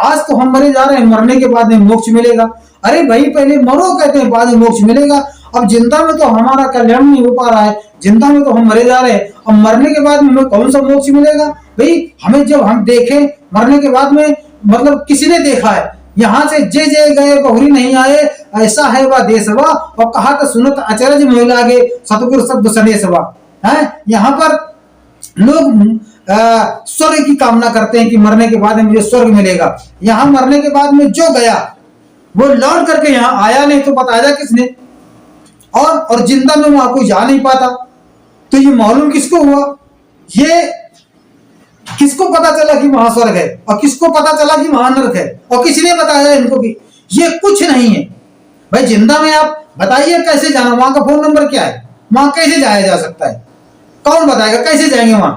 आज तो हम मरे जा रहे हैं, मरने के बाद में मोक्ष मिलेगा। अरे भाई पहले मरो कहते हैं, बाद में मोक्ष मिलेगा। अब जिंदा में तो हमारा कल्याण नहीं हो पा रहा है, जिंदा में तो हम मरे जा रहे हैं, अब मरने के बाद में हमें कौन सा मोक्ष मिलेगा भाई। हमें जब हम देखें मरने के बाद में, मतलब किसी ने देखा है यहाँ से जे जे गए बहुरी नहीं आए, ऐसा है वह देशवा, और कहा तो सुनत अचरज मोह लागे सतगुरु शब्द सनेसवा है। यहाँ पर लोग स्वर्ग की कामना करते हैं कि मरने के बाद में मुझे स्वर्ग मिलेगा। यहाँ मरने के बाद में जो गया वो लौट करके यहाँ आया नहीं, तो बताया किसने। और जिंदा में वहां कोई जा नहीं पाता, तो ये मालूम किसको हुआ, ये किसको पता चला कि वहां स्वर्ग है, और किसको पता चला कि वहां नरक है, और किसने बताया इनको कि ये कुछ नहीं है भाई। जिंदा में आप बताइए कैसे जाना, वहां का फोन नंबर क्या है, वहां कैसे जाया जा सकता है, कौन बताएगा कैसे जाएंगे वहां।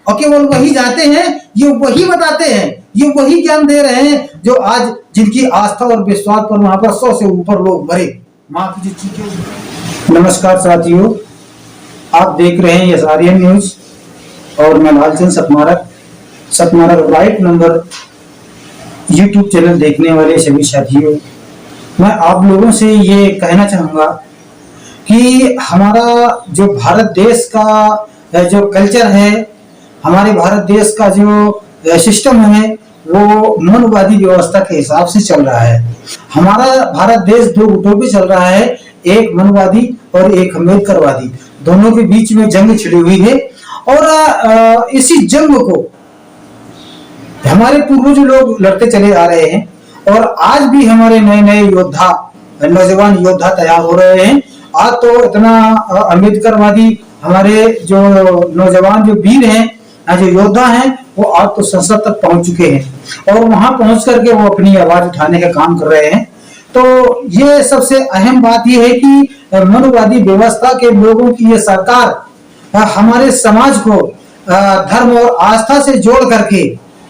और केवल वही जाते हैं, ये वही बताते हैं, ये वही ज्ञान दे रहे हैं जो आज जिनकी आस्था और विश्वास पर वहां पर 100 से ऊपर लोग मरे। वहां की जो चीजें। नमस्कार साथियों, आप देख रहे हैं SRN न्यूज और मैं Lalchand Satmarak right number YouTube channel देखने वाले सभी साथियों, मैं आप लोगों से ये कहना चाहूंगा कि हमारा जो भारत देश का जो कल्चर है, हमारे भारत देश का जो सिस्टम है, वो मनवादी व्यवस्था के हिसाब से चल रहा है। हमारा भारत देश दो गुटों पे चल रहा है, एक मनवादी और एक अम्बेडकरवादी, दोनों के बीच में जंग छिड़ी हुई है। और इसी जंग को हमारे पूर्वज लोग लड़ते चले आ रहे हैं, और आज भी हमारे नए नए योद्धा, नौजवान योद्धा तैयार हो रहे हैं। आज तो इतना अम्बेडकरवादी हमारे जो नौजवान जो वीर हैं, जो योद्धा हैं, वो आज तो संसद तक पहुंच चुके हैं, और वहां पहुंच करके वो अपनी आवाज उठाने का काम कर रहे हैं। तो ये सबसे अहम बात ये है कि मनवादी व्यवस्था के लोगों की ये सरकार हमारे समाज को धर्म और आस्था से जोड़ करके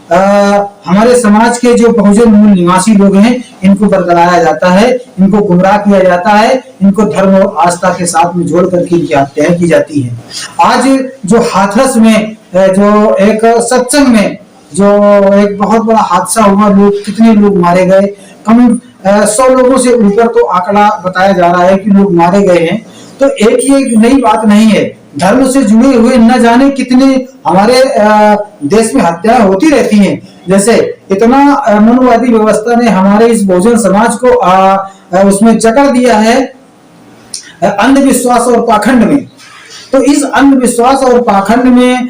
हमारे समाज के जो बहुजन मूल निवासी लोग हैं, इनको बरगलाया जाता है, इनको गुमराह किया जाता है, इनको धर्म और आस्था के साथ में जोड़ करके इनकी हत्याएं की जाती है। आज जो हाथरस में जो एक सत्संग में जो एक बहुत बड़ा हादसा हुआ, लोग कितने लोग मारे गए, कम 100 लोगों से ऊपर तो आंकड़ा बताया जा रहा है कि लोग मारे गए हैं। तो एक ये नई बात नहीं है, धर्म से जुड़े हुए न जाने कितने हमारे देश में हत्याएं होती रहती हैं। जैसे इतना मनवादी व्यवस्था ने हमारे इस बहुजन समाज को उसमें जकड़ दिया है अंधविश्वास और पाखंड में। तो इस अंधविश्वास और पाखंड में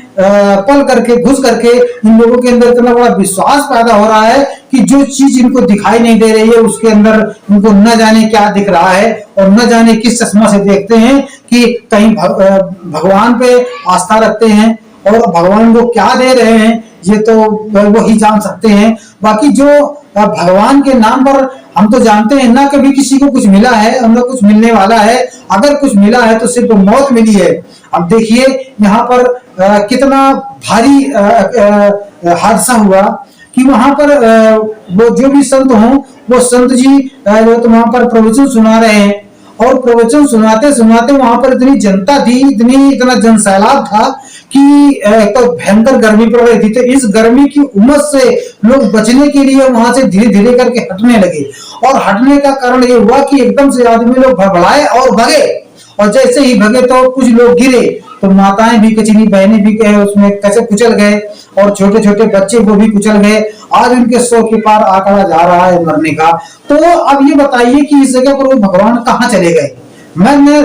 पल करके घुस करके इन लोगों के अंदर इतना बड़ा विश्वास पैदा हो रहा है कि जो चीज इनको दिखाई नहीं दे रही है, उसके अंदर इनको न जाने क्या दिख रहा है, और न जाने किस चश्मा से देखते हैं कि कहीं भगवान पे आस्था रखते हैं, और भगवान को क्या दे रहे हैं ये तो वो ही जान सकते हैं। बाकी जो भगवान के नाम पर हम तो जानते हैं ना, कभी किसी को कुछ मिला है और ना कुछ मिलने वाला है। अगर कुछ मिला है तो सिर्फ मौत मिली है। अब देखिए यहाँ पर कितना भारी हादसा हुआ कि वहां पर वो जो भी संत हों, वो संत जी जो तो वहां पर प्रवचन सुना रहे हैं, और प्रवचन सुनाते सुनाते वहां पर इतनी जनता थी, इतना जनसैलाब था कि तो भयंकर गर्मी पड़ रही थी। तो इस गर्मी की उमस से लोग बचने के लिए वहां से धीरे धीरे करके हटने लगे, और हटने का कारण ये हुआ कि एकदम से आदमी लोग भड़बड़ाए और भगे, और जैसे ही भगे तो कुछ लोग गिरे, तो माताएं भी कचरी, बहनें भी गए उसमें कैसे कुचल गए, और छोटे छोटे बच्चे वो भी कुचल गए। आज उनके 100 के पार आंकड़ा जा रहा है मरने का। तो अब ये बताइए कि इस जगह पर वो भगवान कहाँ चले गए।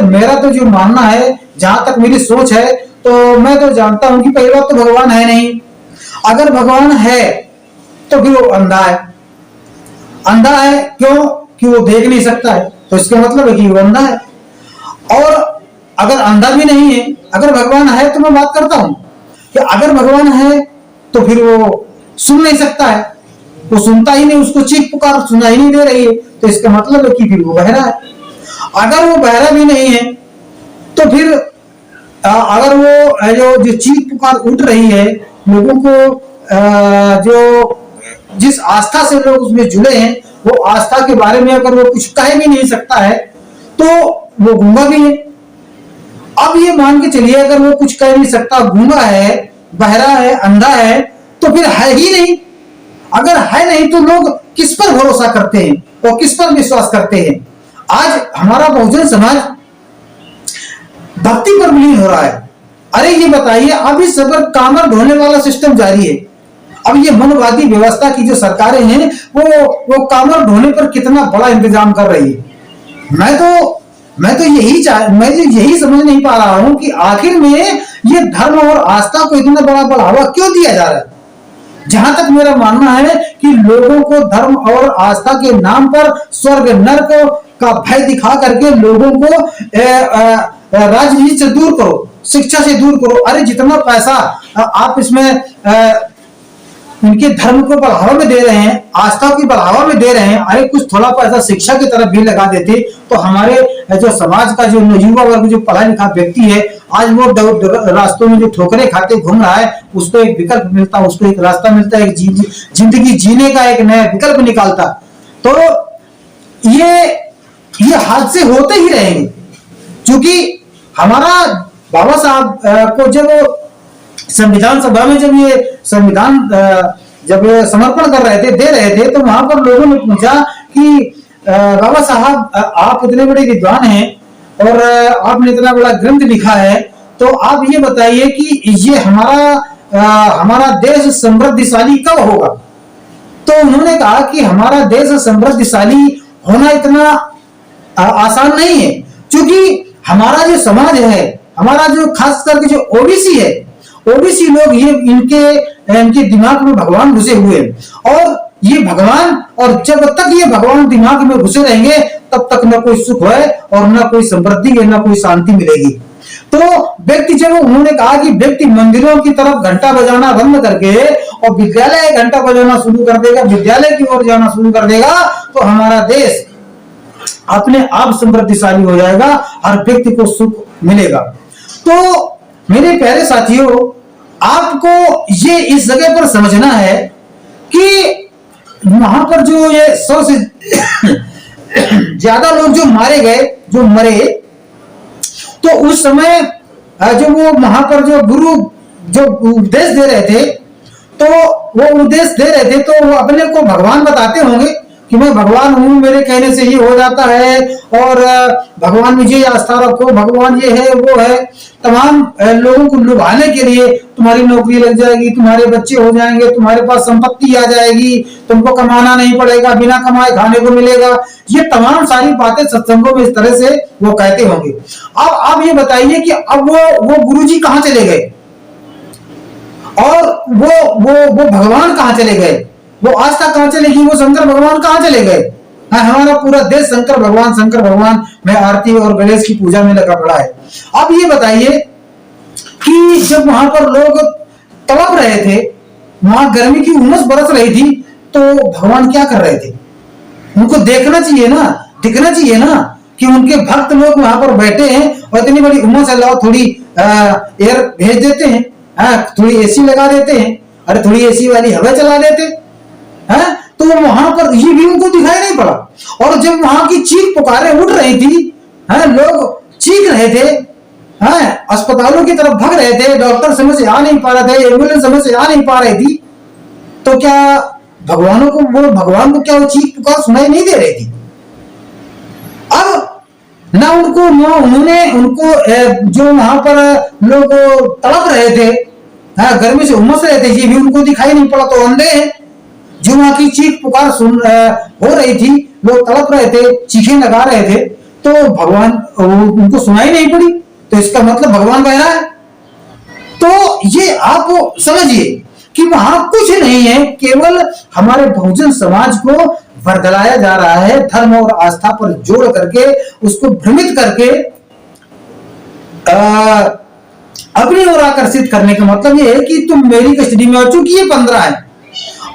मेरा तो जो मानना है, जहां तक मेरी सोच है, तो मैं तो जानता हूं कि पहली बात तो भगवान है नहीं। अगर भगवान है तो फिर वो अंधा है। अंधा है क्यों? कि वो देख नहीं सकता है, तो इसका मतलब है कि वो अंधा है। और अगर अंधा भी नहीं है, अगर भगवान है, तो मैं बात करता हूं कि अगर भगवान है तो फिर वो सुन नहीं सकता है, वो सुनता ही नहीं, उसको चीख पुकार सुनाई नहीं दे रही है, तो इसका मतलब है कि फिर वो बहरा है। अगर वो बहरा भी नहीं है तो फिर अगर वो जो चीख पुकार उठ रही है लोगों को, जो जिस आस्था से लोग उसमें जुड़े हैं, वो आस्था के बारे में अगर वो कुछ कह भी नहीं सकता है तो वो गूंगा भी है। अब ये मान के चलिए अगर वो कुछ कह नहीं सकता, गूंगा है, बहरा है, अंधा है, तो फिर है ही नहीं। अगर है नहीं तो लोग किस पर भरोसा करते हैं और किस पर विश्वास करते हैं। आज हमारा बहुजन समाज भक्ति पर विलीन हो रहा है। अरे ये बताइए, अब इस अगर कामर ढोने वाला सिस्टम जारी है, अब ये मनवादी व्यवस्था की जो सरकारें हैं वो कामर ढोने पर कितना बड़ा इंतजाम कर रही है। मैं तो यही समझ नहीं पा रहा हूं कि आखिर में ये धर्म और आस्था को इतना बड़ा बढ़ावा क्यों दिया जा रहा है। जहां तक मेरा मानना है कि लोगों को धर्म और आस्था के नाम पर स्वर्ग नरक का भय दिखा करके लोगों को राजनीति से दूर करो, शिक्षा से दूर करो। अरे जितना पैसा आप इसमें उनके धर्म को बढ़ावा में दे रहे हैं, आस्था की बढ़ावा में दे रहे हैं, अरे कुछ थोड़ा पैसा शिक्षा की तरफ भी लगा देते तो हमारे जो समाज का जो युवा वर्ग, जो पढ़ा लिखा व्यक्ति है, आज वो रास्तों में जो ठोकरें खाते घूम रहा है, उसको एक विकल्प मिलता, उसको एक रास्ता मिलता, एक जिंदगी जीने का एक नया विकल्प निकालता। तो ये हादसे होते ही रहेंगे, क्योंकि हमारा बाबा साहब को जब संविधान सभा में जब ये संविधान जब समर्पण कर रहे थे, दे रहे थे, तो वहां पर लोगों ने पूछा कि बाबा साहब आप इतने बड़े विद्वान हैं और आपने इतना बड़ा ग्रंथ लिखा है, तो आप ये बताइए कि ये हमारा देश समृद्धिशाली कब होगा। तो उन्होंने कहा कि हमारा देश समृद्धिशाली होना इतना आसान नहीं है, क्योंकि हमारा जो समाज है, हमारा जो खास करके जो ओबीसी है, ओबीसी लोग ये इनके दिमाग में भगवान घुसे हुए हैं। और ये भगवान, और जब तक ये भगवान दिमाग में घुसे रहेंगे तब तक न कोई सुख है और न कोई समृद्धि है, न कोई शांति मिलेगी। तो व्यक्ति, जब उन्होंने कहा कि व्यक्ति मंदिरों की तरफ घंटा बजाना बंद करके और विद्यालय घंटा बजाना शुरू कर देगा, विद्यालय की ओर जाना शुरू कर देगा, तो हमारा देश अपने आप समृद्धिशाली हो जाएगा, हर व्यक्ति को सुख मिलेगा। तो मेरे प्यारे साथियों, आपको ये इस जगह पर समझना है कि वहां पर जो ये 100 से ज्यादा लोग जो मारे गए, जो मरे, तो उस समय जो वो वहां पर जो गुरु जो उपदेश दे रहे थे, तो वो उपदेश दे रहे थे तो वो अपने को भगवान बताते होंगे कि मैं भगवान हूं, मेरे कहने से ये हो जाता है, और भगवान मुझे आस्था रखो, भगवान ये है वो है। तमाम लोगों को लुभाने के लिए तुम्हारी नौकरी लग जाएगी, तुम्हारे बच्चे हो जाएंगे, तुम्हारे पास संपत्ति आ जाएगी, तुमको कमाना नहीं पड़ेगा, बिना कमाए खाने को मिलेगा। ये तमाम सारी बातें सत्संगों में इस तरह से वो कहते होंगे। अब आप ये बताइए कि अब वो गुरुजी कहाँ चले गए और वो भगवान कहाँ चले गए, वो आस्था कहां चलेगी, वो शंकर भगवान कहां चले गए। हमारा पूरा देश शंकर भगवान में आरती और गणेश की पूजा में लगा पड़ा है। अब ये बताइए कि जब वहां पर लोग तड़प रहे थे, वहां गर्मी की उमस बरस रही थी, तो भगवान क्या कर रहे थे। उनको देखना चाहिए ना, दिखना चाहिए ना कि उनके भक्त लोग वहां पर बैठे हैं और इतनी बड़ी उमस है, लाओ थोड़ी एयर भेज देते हैं, थोड़ी एसी लगा देते हैं, अरे थोड़ी एसी वाली हवा चला देते है। तो वहां पर ये भी उनको दिखाई नहीं पड़ा। और जब वहां की चीख पुकारें उठ रही थी, लोग चीख रहे थे, अस्पतालों की तरफ भाग रहे थे, डॉक्टर समय से आ नहीं पा रहे थे, एम्बुलेंस समय से आ नहीं पा रही थी, तो क्या भगवान को क्या वो चीख पुकार सुनाई नहीं दे रही थी। अब ना उनको जो वहां पर लोग तड़प रहे थे, गर्मी से उमस रहे थे, ये भी उनको दिखाई नहीं पड़ा। तो अंधे हैं, जो वहां की चीख पुकार हो रही थी, लोग तड़प रहे थे, चीखें लगा रहे थे, तो भगवान उनको सुनाई नहीं पड़ी, तो इसका मतलब भगवान बहरा है। तो ये आप समझिए कि वहां कुछ नहीं है, केवल हमारे बहुजन समाज को वर्गलाया जा रहा है, धर्म और आस्था पर जोड़ करके, उसको भ्रमित करके अपनी ओर आकर्षित करने का मतलब ये है कि तुम मेरी कस्टडी में हो। चूंकि ये 15 है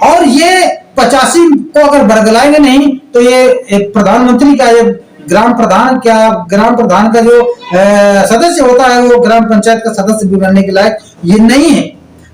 और ये 85 को अगर बरगलाएंगे नहीं, तो ये प्रधानमंत्री का, ये ग्राम प्रधान का जो सदस्य होता है, वो ग्राम पंचायत का सदस्य भी बनने के लायक ये नहीं है।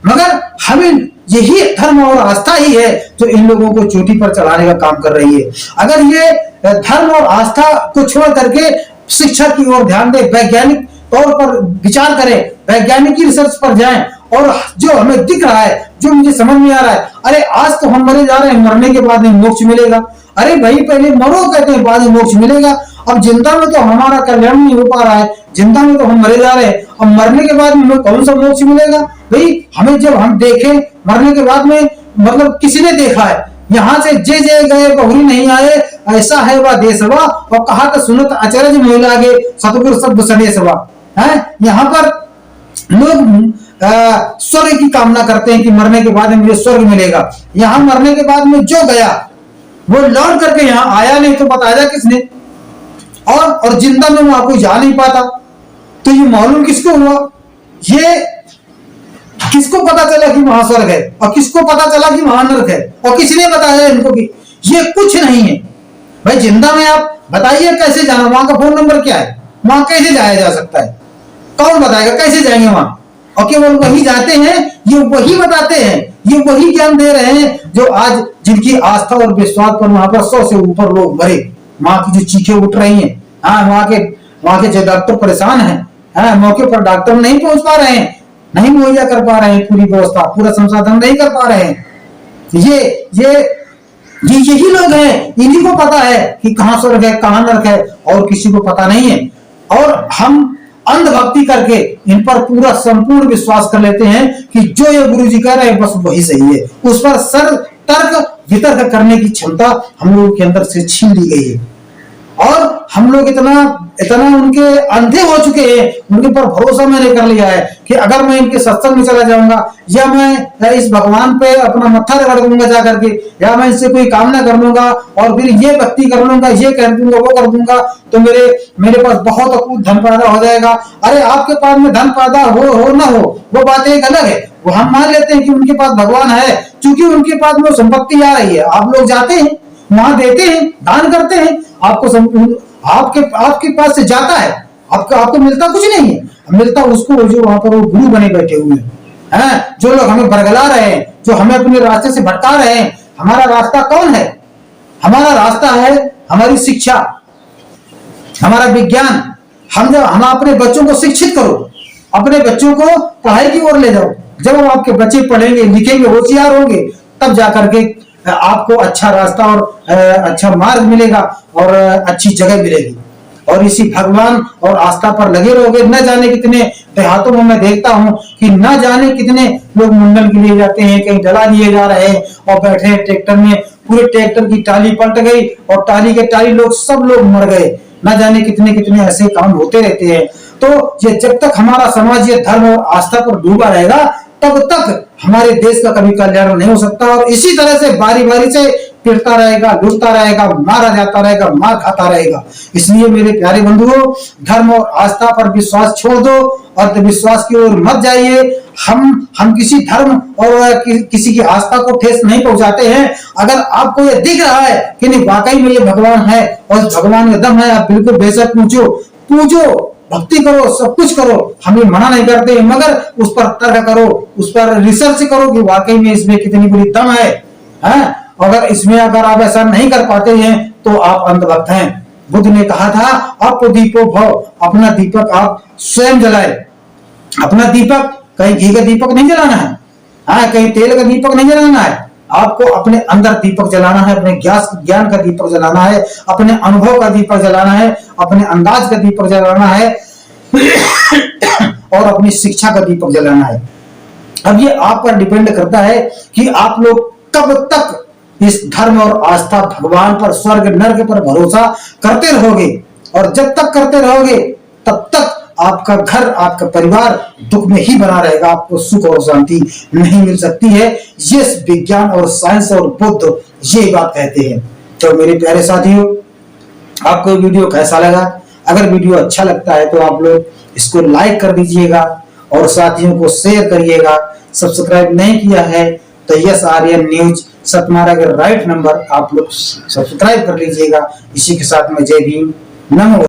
मगर हमें यही धर्म और आस्था ही है जो इन लोगों को चोटी पर चढ़ाने का काम कर रही है। अगर ये धर्म और आस्था को छोड़ करके शिक्षा की ओर ध्यान दे, वैज्ञानिक तौर पर विचार करें, वैज्ञानिक रिसर्च पर जाएं और जो हमें दिख रहा है, जो मुझे समझ में आ रहा है, अरे आज तो हम मरे जा रहे हैं, मरने के बाद में मोक्ष मिलेगा। अरे भाई पहले मरो कहते हैं, बाद में मोक्ष मिलेगा। अब जिंदा में तो हमारा कल्याण नहीं हो पा रहा है, जिंदा में तो हम मरे जा रहे हैं, अब मरने के बाद में कौन सा मोक्ष मिलेगा। भाई हमें जब हम देखें मरने के बाद में, मतलब किसी ने देखा है, यहाँ से जे जे गए बहुरी नहीं आए, ऐसा है वह देशवा, और कहा तो सुनत अचरज मोह लागे, सतगुरु शब्द सनेसवा है। यहाँ पर लोग स्वर्ग की कामना करते हैं कि मरने के बाद में मुझे स्वर्ग मिलेगा। यहाँ मरने के बाद में जो गया वो लौट करके यहाँ आया नहीं, तो बताया किसने। और जिंदा में वहां कोई जा नहीं पाता, तो ये मालूम किसको हुआ, ये किसको पता चला कि वहां स्वर्ग है, और किसको पता चला कि वहां नरक है, और किसने बताया इनको कि ये कुछ नहीं है। भाई जिंदा में आप बताइए कैसे जाना, वहां का फोन नंबर क्या है, वहां कैसे जाया जा सकता है, कौन बताएगा, कैसे जाएंगे वहां। और केवल वही जाते हैं, ये वही बताते हैं, ये वही ज्ञान दे रहे हैं जो आज जिनकी आस्था और विश्वास पर वहां पर 100 से ऊपर लोग मरे, वहां की जो चीखें उठ रही हैं। हाँ, वहां के जो डॉक्टर परेशान हैं, हाँ, मौके पर डॉक्टर नहीं पहुंच पा रहे हैं, नहीं मुहैया कर पा रहे हैं, पूरी व्यवस्था पूरा संसाधन नहीं कर पा रहे हैं। ये यही लोग हैं, इन्हीं को पता है कि कहां स्वर्ग है कहां नरक है, और किसी को पता नहीं है। और हम अंधभक्ति करके इन पर पूरा संपूर्ण विश्वास कर लेते हैं कि जो ये गुरु जी कह रहे हैं बस वही सही है। उस पर सर तर्क वितर्क करने की क्षमता हम लोगों के अंदर से छीन ली गई है, और हम लोग इतना उनके अंधे हो चुके हैं, उनके पर भरोसा मैंने कर लिया है कि अगर मैं इनके सत्संग में चला जाऊंगा, या मैं इस भगवान पे अपना मत्था रगड़ दूंगा जा करके, या मैं इससे कोई कामना कर लूंगा और फिर ये भक्ति कर लूंगा, ये कर दूंगा, वो कर दूंगा, तो मेरे पास बहुत अकूत धन पैदा हो जाएगा। अरे आपके पास में धन पैदा हो ना हो वो बात एक अलग है, वो हम मान लेते हैं कि उनके पास भगवान है, क्योंकि उनके पास में संपत्ति आ रही है। आप लोग जाते हैं वहां, देते हैं, दान करते हैं, आपके पास से जाता है, आपको मिलता कुछ नहीं है, मिलता उसको जो वहां पर वो गुरु बने बैठे हुए हैं, जो लोग हमें बरगला रहे हैं, जो हमें अपने रास्ते से भटका रहे हैं। हमारा रास्ता कौन है? हमारा रास्ता है हमारी शिक्षा, हमारा विज्ञान। हम अपने बच्चों को शिक्षित करो, अपने बच्चों को पढ़ाई की ओर ले जाओ। जब आपके बच्चे पढ़ेंगे लिखेंगे होशियार होंगे, तब जाकर के आपको अच्छा रास्ता और अच्छा मार्ग मिलेगा और अच्छी जगह मिलेगी। और इसी भगवान और आस्था पर लगे रहोगे। न जाने कितने देहातों में मैं देखता हूं कि न जाने कितने लोग मुंडन के लिए जाते हैं, कहीं डला लिए जा रहे हैं और बैठे हैं ट्रैक्टर में, पूरे ट्रैक्टर की टाली पलट गई और टाली के टाली लोग सब लोग मर गए। न जाने कितने कितने ऐसे काम होते रहते हैं। तो ये जब तक हमारा समाज ये धर्म और आस्था पर डूबा रहेगा, तब तक हमारे देश का कभी कल्याण नहीं हो सकता। और इसी तरह से बारी बारी से पिटता रहेगा, लूटता रहेगा, मारा जाता रहेगा, मार खाता रहेगा। इसलिए मेरे प्यारे बंधुओं, धर्म और आस्था पर विश्वास छोड़ दो और विश्वास की ओर मत जाइए। हम किसी धर्म और किसी की आस्था को ठेस नहीं पहुंचाते हैं। अगर आपको ये दिख रहा है कि नहीं वाकई में ये भगवान है और भगवान का दम है, आप बिल्कुल बेशक पूजो, भक्ति करो, सब कुछ करो, हम ये मना नहीं करते, मगर उस पर तर्क करो, उस पर रिसर्च करो कि वाकई में इसमें कितनी बड़ी दम है। अगर आप ऐसा नहीं कर पाते हैं तो आप अंधभक्त हैं। बुद्ध ने कहा था अपदीपो भव, अपना दीपक आप स्वयं जलाए। अपना दीपक कहीं घी का दीपक नहीं जलाना है, हाँ, कहीं तेल का दीपक नहीं जलाना है। आपको अपने अंदर दीपक जलाना है, अपने ज्ञान का दीपक जलाना है, अपने अनुभव का दीपक जलाना है, अपने अंदाज का दीपक जलाना है और अपनी शिक्षा का दीपक जलाना है। अब ये आप पर डिपेंड करता है कि आप लोग कब तक इस धर्म और आस्था, भगवान पर, स्वर्ग नर्क पर भरोसा करते रहोगे। और जब तक करते रहोगे तब तक आपका घर, आपका परिवार दुख में ही बना रहेगा, आपको सुख और शांति नहीं मिल सकती है। ये विज्ञान और साइंस और बुद्ध ये बात कहते हैं। तो मेरे प्यारे साथियों, आपको वीडियो कैसा लगा? अगर वीडियो अच्छा लगता है तो आप लोग इसको लाइक कर दीजिएगा और साथियों को शेयर करिएगा। सब्सक्राइब नहीं किया है तो यस आर्यन न्यूज सतमारा के राइट नंबर आप लोग सब्सक्राइब कर लीजिएगा। इसी के साथ में जय भीम, नमो।